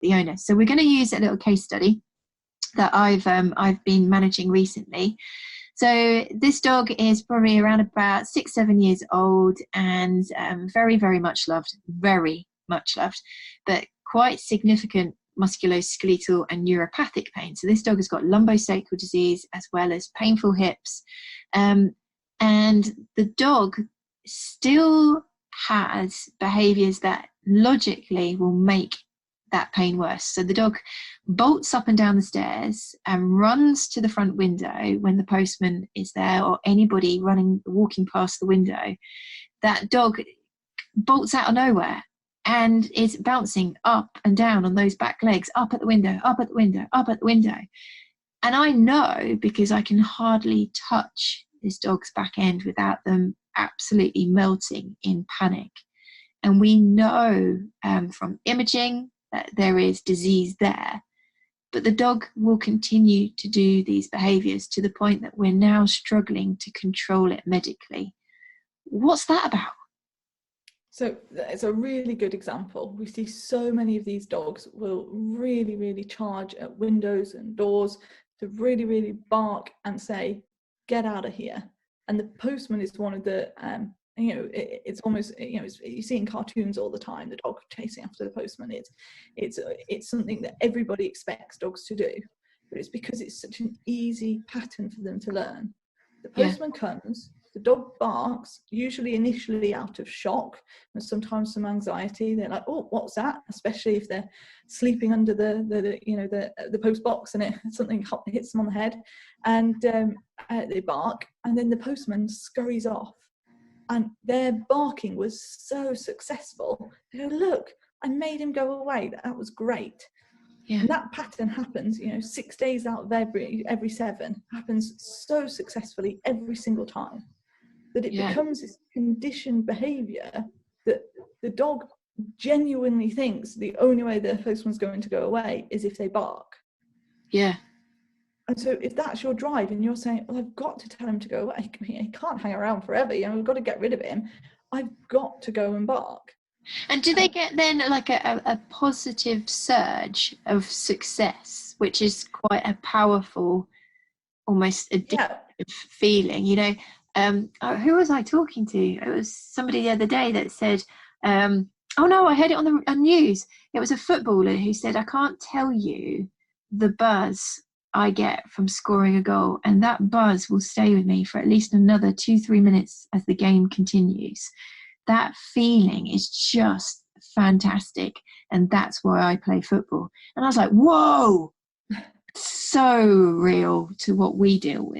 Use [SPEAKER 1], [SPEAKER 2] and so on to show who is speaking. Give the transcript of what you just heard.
[SPEAKER 1] the owner. So we're going to use a little case study that I've been managing recently. So this dog is probably around about 6-7 years old, and very, very much loved, but quite significant musculoskeletal and neuropathic pain. So this dog has got lumbosacral disease as well as painful hips, and the dog still has behaviours that logically will make that pain worse. So the dog bolts up and down the stairs and runs to the front window when the postman is there, or anybody walking past the window. That dog bolts out of nowhere and is bouncing up and down on those back legs, up at the window, up at the window, up at the window. And I know, because I can hardly touch this dog's back end without them absolutely melting in panic. And we know from imaging that there is disease there, but the dog will continue to do these behaviours to the point that we're now struggling to control it medically. What's that about?
[SPEAKER 2] So it's a really good example. We see so many of these dogs will really, really charge at windows and doors to really, really bark and say, get out of here. And the postman is one of the, it's almost, you see in cartoons all the time, the dog chasing after the postman. It's something that everybody expects dogs to do, but it's because it's such an easy pattern for them to learn. The postman comes, the dog barks, usually initially out of shock and sometimes some anxiety. They're like, oh, what's that? Especially if they're sleeping under the post box and something hits them on the head, and they bark, and then the postman scurries off. And their barking was so successful. They go, look, I made him go away. That was great. Yeah. And that pattern happens, 6 days out of every 7, happens so successfully every single time that it becomes this conditioned behaviour that the dog genuinely thinks the only way the postman's going to go away is if they bark.
[SPEAKER 1] Yeah.
[SPEAKER 2] And so if that's your drive and you're saying, well, I've got to tell him to go away, he can't hang around forever, we've got to get rid of him, I've got to go and bark.
[SPEAKER 1] And do they get then like a positive surge of success, which is quite a powerful, almost addictive feeling? Who was I talking to? It was somebody the other day that said, oh no, I heard it on the news. It was a footballer who said, I can't tell you the buzz I get from scoring a goal, and that buzz will stay with me for at least another 2-3 minutes as the game continues. That feeling is just fantastic, and that's why I play football. And I was like, whoa, so real to what we deal with.